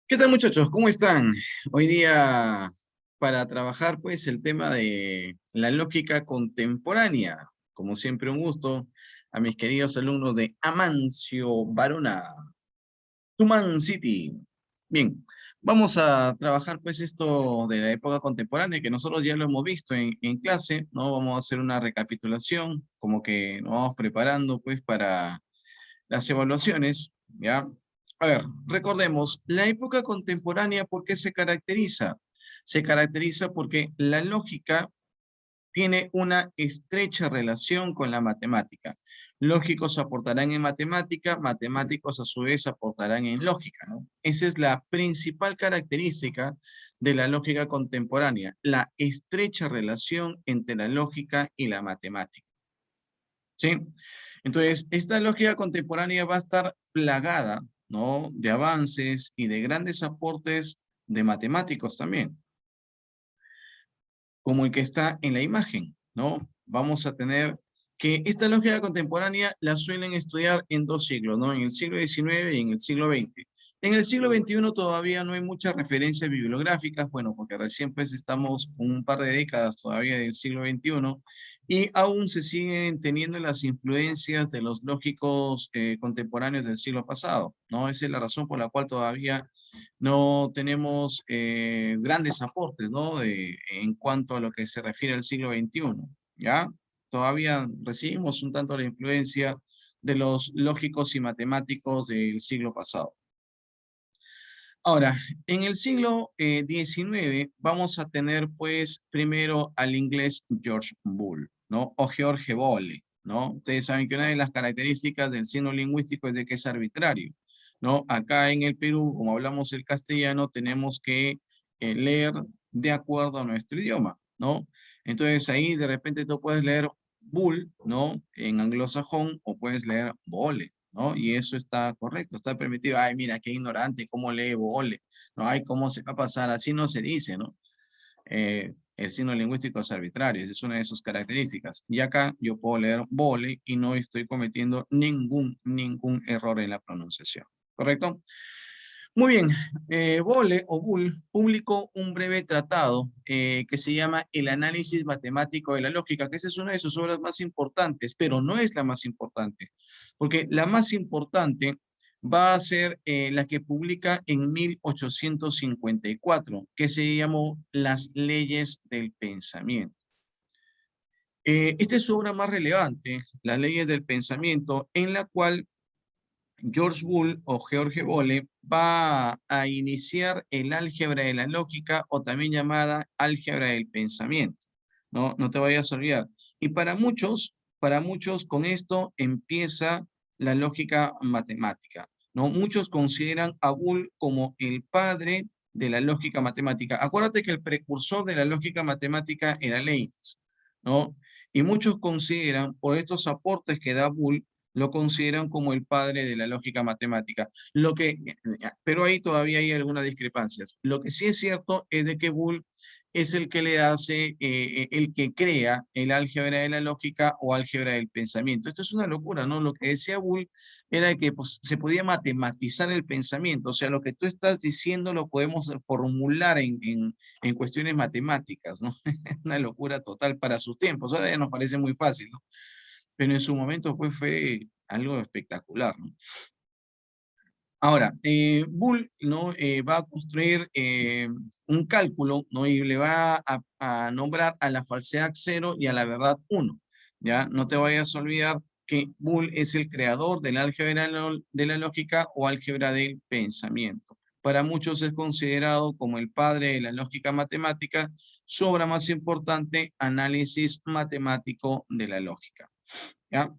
¿Qué tal, muchachos? ¿Cómo están? Hoy día para trabajar pues el tema de la lógica contemporánea. Como siempre, un gusto a mis queridos alumnos de Amancio Varona, Tuman City. Bien, vamos a trabajar pues esto de la época contemporánea que nosotros ya lo hemos visto en clase, ¿no? Vamos a hacer una recapitulación, como que nos vamos preparando pues para las evaluaciones, ¿ya? A ver, recordemos, la época contemporánea, ¿por qué se caracteriza? Se caracteriza porque la lógica tiene una estrecha relación con la matemática. Lógicos aportarán en matemática, matemáticos a su vez aportarán en lógica, ¿no? Esa es la principal característica de la lógica contemporánea, la estrecha relación entre la lógica y la matemática. ¿Sí? Entonces, esta lógica contemporánea va a estar plagada, ¿no? De avances y de grandes aportes de matemáticos también, como el que está en la imagen, ¿no? Vamos a tener que esta lógica contemporánea la suelen estudiar en dos siglos, ¿no? En el siglo XIX y en el siglo XX. En el siglo XXI todavía no hay muchas referencias bibliográficas, bueno, porque recién pues estamos con un par de décadas todavía del siglo XXI y aún se siguen teniendo las influencias de los lógicos contemporáneos del siglo pasado, ¿no? Esa es la razón por la cual todavía no tenemos grandes aportes, ¿no? En cuanto a lo que se refiere al siglo XXI, ¿ya? Todavía recibimos un tanto la influencia de los lógicos y matemáticos del siglo pasado. Ahora, en el siglo XIX vamos a tener pues primero al inglés George Boole, ¿no? O George Boole, ¿no? Ustedes saben que una de las características del signo lingüístico es de que es arbitrario, ¿no? Acá en el Perú, como hablamos el castellano, tenemos que leer de acuerdo a nuestro idioma, ¿no? Entonces ahí de repente tú puedes leer Bull, ¿no? En anglosajón, o puedes leer Boole, ¿no? Y eso está correcto, está permitido. Ay, mira, qué ignorante, cómo lee Boole, ¿no? Ay, cómo se va a pasar, así no se dice, ¿no? El signo lingüístico es arbitrario, esa es una de sus características. Y acá yo puedo leer Boole y no estoy cometiendo ningún error en la pronunciación, ¿correcto? Muy bien, Boole o Bull publicó un breve tratado que se llama El análisis matemático de la lógica, que esa es una de sus obras más importantes, pero no es la más importante, porque la más importante va a ser la que publica en 1854, que se llamó Las leyes del pensamiento. Esta es su obra más relevante, Las leyes del pensamiento, en la cual George Boole o George Boole va a iniciar el álgebra de la lógica o también llamada álgebra del pensamiento, ¿no? No te vayas a olvidar. Y para muchos con esto empieza la lógica matemática, ¿no? Muchos consideran a Boole como el padre de la lógica matemática. Acuérdate que el precursor de la lógica matemática era Leibniz, ¿no? Y muchos consideran, por estos aportes que da Boole, lo consideran como el padre de la lógica matemática. Pero ahí todavía hay algunas discrepancias. Lo que sí es cierto es de que Boole es el que le hace, el que crea el álgebra de la lógica o álgebra del pensamiento. Esto es una locura, ¿no? Lo que decía Boole era que pues, se podía matematizar el pensamiento, o sea, lo que tú estás diciendo lo podemos formular en cuestiones matemáticas, ¿no? Una locura total para sus tiempos. Ahora ya nos parece muy fácil, ¿no? Pero en su momento pues fue algo espectacular, ¿no? Ahora, Boole, ¿no? Va a construir un cálculo, ¿no? Y le va a nombrar a la falsedad 0 y a la verdad 1, ¿ya? No te vayas a olvidar que Boole es el creador del álgebra de la lógica o álgebra del pensamiento. Para muchos es considerado como el padre de la lógica matemática, su obra más importante, Análisis matemático de la lógica, ¿ya?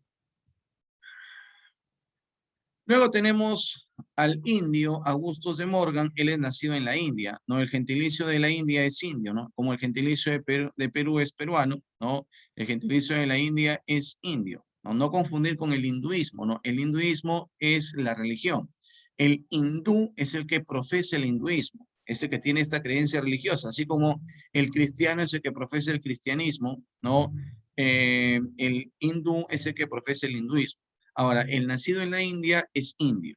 Luego tenemos al indio Augustus de Morgan, él es nacido en la India, ¿no? El gentilicio de la India es indio, ¿no? Como el gentilicio de Perú es peruano, ¿no? El gentilicio de la India es indio, ¿no? No confundir con el hinduismo, ¿no? El hinduismo es la religión. El hindú es el que profesa el hinduismo, es el que tiene esta creencia religiosa, así como el cristiano es el que profesa el cristianismo, ¿no? El hindú es el que profesa el hinduismo. Ahora, el nacido en la India es indio,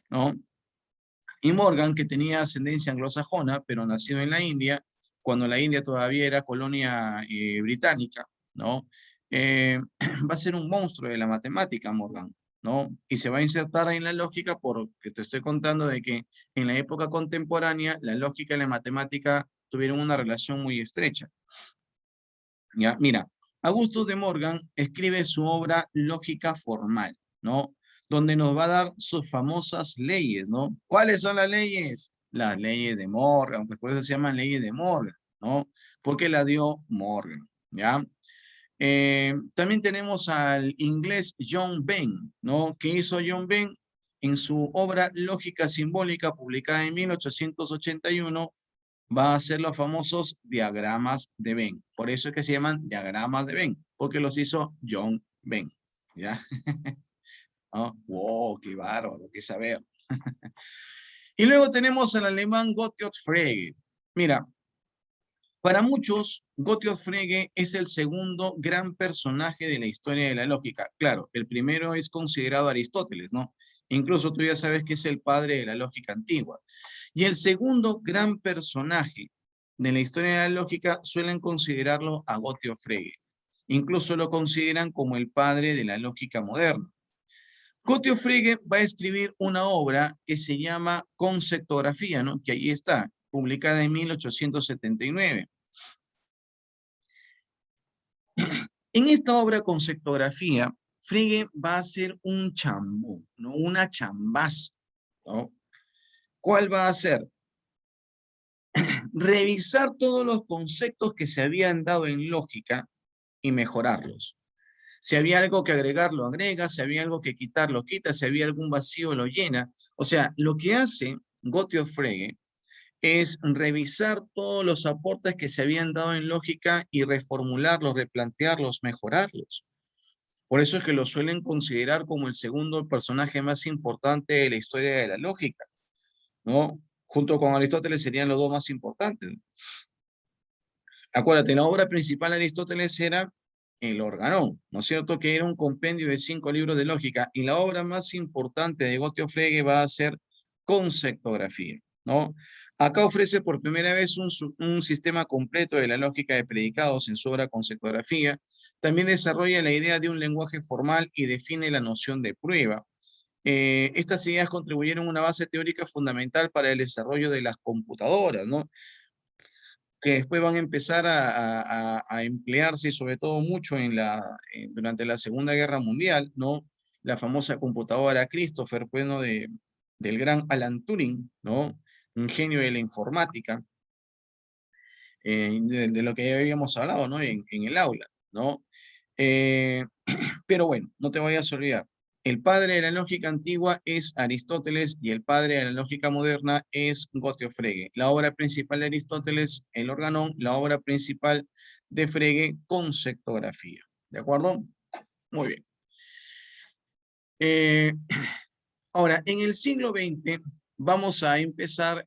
¿no? Y Morgan, que tenía ascendencia anglosajona, pero nacido en la India, cuando la India todavía era colonia británica, ¿no? Va a ser un monstruo de la matemática, Morgan, ¿no? Y se va a insertar en la lógica porque te estoy contando de que en la época contemporánea la lógica y la matemática tuvieron una relación muy estrecha. ¿Ya? Mira, Augusto de Morgan escribe su obra Lógica Formal, ¿no? Donde nos va a dar sus famosas leyes, ¿no? ¿Cuáles son las leyes? Las leyes de Morgan, pues por eso se llaman leyes de Morgan, ¿no? Porque la dio Morgan, ¿ya? También tenemos al inglés John Venn, ¿no? ¿Qué hizo John Venn? En su obra Lógica Simbólica, publicada en 1881, va a hacer los famosos diagramas de Venn. Por eso es que se llaman diagramas de Venn, porque los hizo John Venn, ¿ya? ¿No? ¡Wow! ¡Qué bárbaro! ¡Qué saber! Y luego tenemos al alemán Gottlob Frege. Mira, para muchos, Gottlob Frege es el segundo gran personaje de la historia de la lógica. Claro, el primero es considerado Aristóteles, ¿no? Incluso tú ya sabes que es el padre de la lógica antigua. Y el segundo gran personaje de la historia de la lógica suelen considerarlo a Gottlob Frege. Incluso lo consideran como el padre de la lógica moderna. Gottlob Frege va a escribir una obra que se llama Conceptografía, ¿no? Que ahí está, publicada en 1879. En esta obra Conceptografía, Frege va a hacer un chambón, ¿no? Una chambaza, ¿no? ¿Cuál va a hacer? Revisar todos los conceptos que se habían dado en lógica y mejorarlos. Si había algo que agregar, lo agrega, si había algo que quitar, lo quita, si había algún vacío, lo llena. O sea, lo que hace Gottlob Frege es revisar todos los aportes que se habían dado en lógica y reformularlos, replantearlos, mejorarlos. Por eso es que lo suelen considerar como el segundo personaje más importante de la historia de la lógica, ¿no? Junto con Aristóteles serían los dos más importantes. Acuérdate, la obra principal de Aristóteles era el Organón, ¿no es cierto? Que era un compendio de 5 libros de lógica, y la obra más importante de Gottlob Frege va a ser Conceptografía, ¿no? Acá ofrece por primera vez un sistema completo de la lógica de predicados en su obra Conceptografía. También desarrolla la idea de un lenguaje formal y define la noción de prueba. Estas ideas contribuyeron a una base teórica fundamental para el desarrollo de las computadoras, ¿no? Que después van a empezar a emplearse, sobre todo mucho durante la Segunda Guerra Mundial, ¿no? La famosa computadora Christopher, bueno, del gran Alan Turing, ¿no? Un genio de la informática, de lo que ya habíamos hablado, ¿no? En el aula, ¿no? Eh, pero bueno, no te vayas a olvidar. El padre de la lógica antigua es Aristóteles y el padre de la lógica moderna es Gottlob Frege. La obra principal de Aristóteles, el Organón, la obra principal de Frege, Conceptografía. ¿De acuerdo? Muy bien. Eh, ahora, en el siglo XX vamos a empezar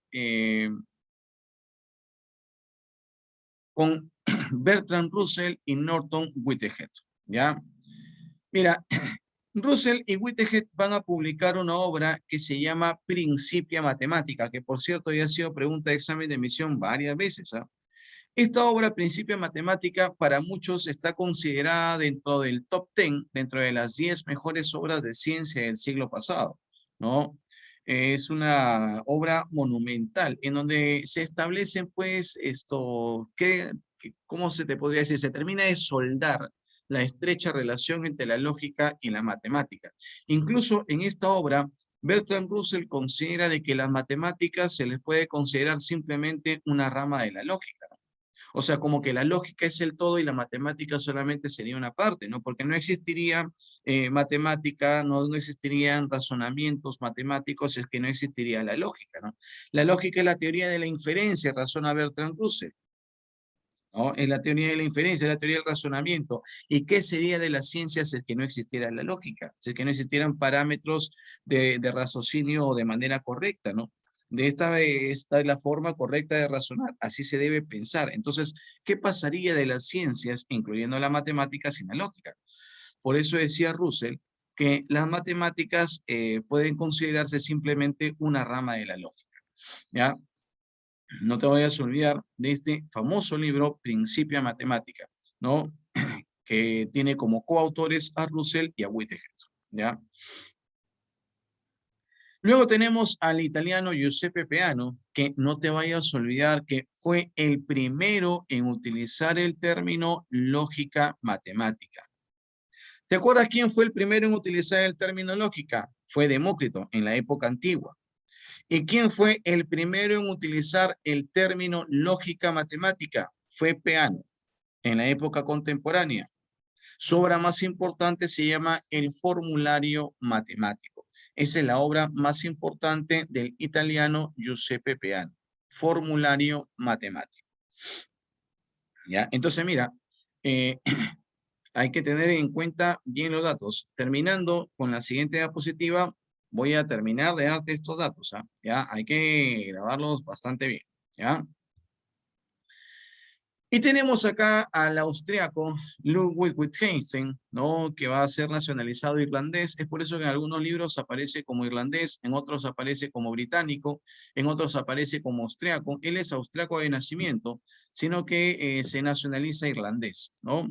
con Bertrand Russell y Norton Whitehead. ¿Ya? Mira, Russell y Whitehead van a publicar una obra que se llama Principia Mathematica, que por cierto ya ha sido pregunta de examen de admisión varias veces. ¿Ah? Esta obra, Principia Mathematica, para muchos está considerada dentro del top 10, dentro de las 10 mejores obras de ciencia del siglo pasado, ¿no? Es una obra monumental en donde se establecen, pues, ¿cómo se te podría decir? Se termina de soldar la estrecha relación entre la lógica y la matemática. Incluso en esta obra, Bertrand Russell considera de que las matemáticas se les puede considerar simplemente una rama de la lógica. O sea, como que la lógica es el todo y la matemática solamente sería una parte, ¿no? Porque no existiría matemática, no existirían razonamientos matemáticos, es que no existiría la lógica, ¿no? La lógica es la teoría de la inferencia, razona Bertrand Russell, ¿no? Es la teoría de la inferencia, es la teoría del razonamiento. ¿Y qué sería de las ciencias si es que no existiera la lógica? Si es que no existieran parámetros de raciocinio de manera correcta, ¿no? Esta es la forma correcta de razonar, así se debe pensar. Entonces, ¿qué pasaría de las ciencias, incluyendo la matemática, sin la lógica? Por eso decía Russell que las matemáticas pueden considerarse simplemente una rama de la lógica, ¿ya? No te vayas a olvidar de este famoso libro, Principia Matemática, ¿no? Que tiene como coautores a Russell y a Whitehead, ¿ya? Luego tenemos al italiano Giuseppe Peano, que no te vayas a olvidar que fue el primero en utilizar el término lógica matemática. ¿Te acuerdas quién fue el primero en utilizar el término lógica? Fue Demócrito en la época antigua. ¿Y quién fue el primero en utilizar el término lógica matemática? Fue Peano en la época contemporánea. Su obra más importante se llama El Formulario Matemático. Esa es la obra más importante del italiano Giuseppe Peano. Formulario Matemático. ¿Ya? Entonces, mira, hay que tener en cuenta bien los datos. Terminando con la siguiente diapositiva, voy a terminar de darte estos datos. ¿Ah? ¿Ya? Hay que grabarlos bastante bien. ¿Ya? Y tenemos acá al austriaco Ludwig Wittgenstein, ¿no? Que va a ser nacionalizado irlandés. Es por eso que en algunos libros aparece como irlandés, en otros aparece como británico, en otros aparece como austriaco. Él es austriaco de nacimiento, sino que se nacionaliza irlandés, ¿no?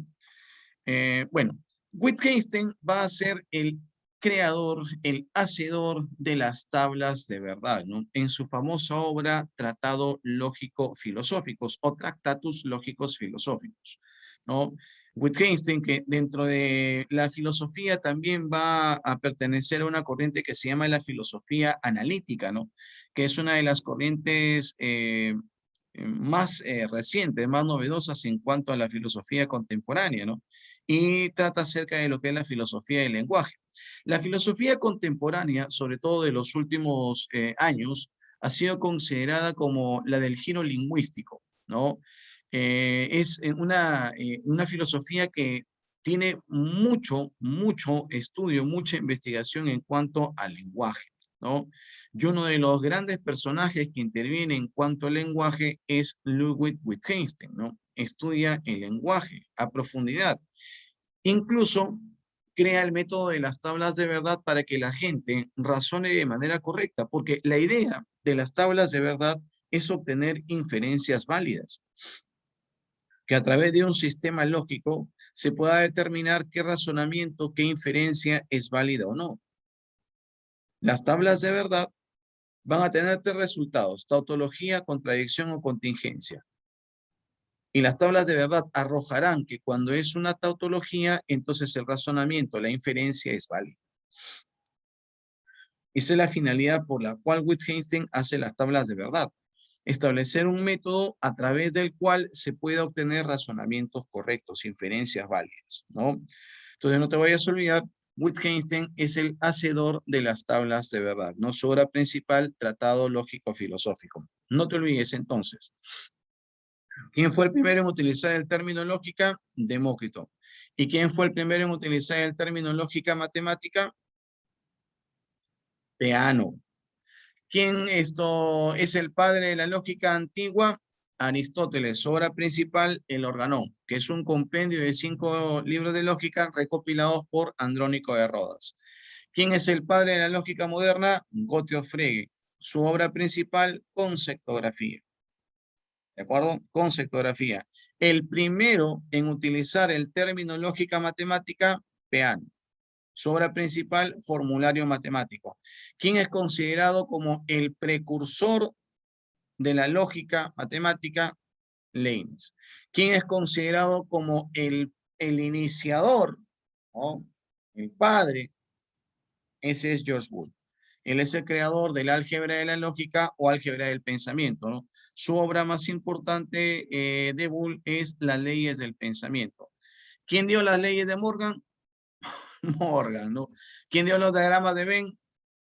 Bueno, Wittgenstein va a ser el creador, el hacedor de las tablas de verdad, ¿no? En su famosa obra Tratado Lógico Filosóficos o Tractatus Lógicos Filosóficos, ¿no? Wittgenstein, que dentro de la filosofía también va a pertenecer a una corriente que se llama la filosofía analítica, ¿no? Que es una de las corrientes más recientes, más novedosas en cuanto a la filosofía contemporánea, ¿no? Y trata acerca de lo que es la filosofía del lenguaje. La filosofía contemporánea, sobre todo de los últimos años, ha sido considerada como la del giro lingüístico, ¿no? Es una filosofía que tiene mucho estudio, mucha investigación en cuanto al lenguaje, ¿no? Y uno de los grandes personajes que interviene en cuanto al lenguaje es Ludwig Wittgenstein, ¿no? Estudia el lenguaje a profundidad. Incluso crea el método de las tablas de verdad para que la gente razone de manera correcta, porque la idea de las tablas de verdad es obtener inferencias válidas, que a través de un sistema lógico se pueda determinar qué razonamiento, qué inferencia es válida o no. Las tablas de verdad van a tener tres resultados: tautología, contradicción o contingencia. Y las tablas de verdad arrojarán que cuando es una tautología, entonces el razonamiento, la inferencia es válida. Esa es la finalidad por la cual Wittgenstein hace las tablas de verdad. Establecer un método a través del cual se pueda obtener razonamientos correctos, inferencias válidas, ¿no? Entonces no te vayas a olvidar, Wittgenstein es el hacedor de las tablas de verdad, ¿no? Su obra principal, Tratado Lógico Filosófico. No te olvides entonces. ¿Quién fue el primero en utilizar el término lógica? Demócrito. ¿Y quién fue el primero en utilizar el término lógica matemática? Peano. ¿Quién esto es el padre de la lógica antigua? Aristóteles. Su obra principal, el Organón, que es un compendio de 5 libros de lógica recopilados por Andrónico de Rodas. ¿Quién es el padre de la lógica moderna? Gottlob Frege. Su obra principal, Conceptografía. ¿De acuerdo? Conceptografía. El primero en utilizar el término lógica matemática, Peano. Su obra principal, Formulario Matemático. ¿Quién es considerado como el precursor de la lógica matemática? Leibniz. ¿Quién es considerado como el iniciador, ¿no? El padre? Ese es George Boole. Él es el creador del álgebra de la lógica o álgebra del pensamiento, ¿no? Su obra más importante de Boole es Las leyes del pensamiento. ¿Quién dio las leyes de Morgan? Morgan, ¿no? ¿Quién dio los diagramas de Venn?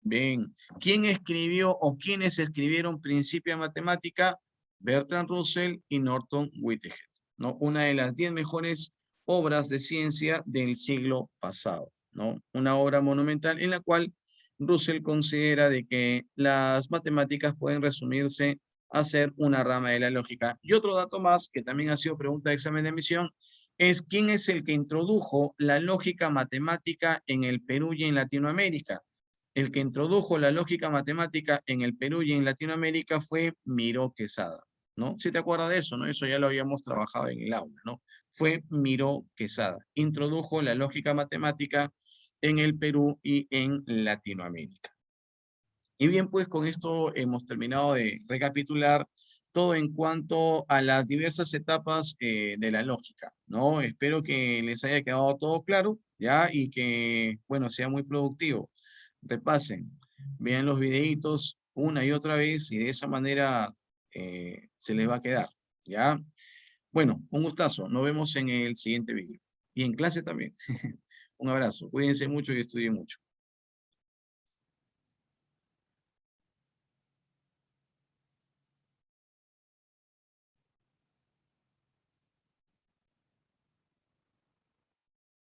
Venn. ¿Quién escribió o quiénes escribieron Principia Matemática? Bertrand Russell y Norton Whitehead, ¿no? Una de las 10 mejores obras de ciencia del siglo pasado, ¿no? Una obra monumental en la cual Russell considera de que las matemáticas pueden resumirse a ser una rama de la lógica. Y otro dato más, que también ha sido pregunta de examen de admisión, quién es el que introdujo la lógica matemática en el Perú y en Latinoamérica. El que introdujo la lógica matemática en el Perú y en Latinoamérica fue Miró Quesada, ¿no? ¿Sí te acuerdas de eso, no? Eso ya lo habíamos trabajado en el aula, ¿no? Fue Miró Quesada. Introdujo la lógica matemática en el Perú y en Latinoamérica. Y bien, pues con esto hemos terminado de recapitular todo en cuanto a las diversas etapas de la lógica, ¿no? Espero que les haya quedado todo claro, ¿ya? Y que, bueno, sea muy productivo. Repasen, vean los videitos una y otra vez y de esa manera se les va a quedar, ¿ya? Bueno, un gustazo. Nos vemos en el siguiente video. Y en clase también. Un abrazo. Cuídense mucho y estudien mucho.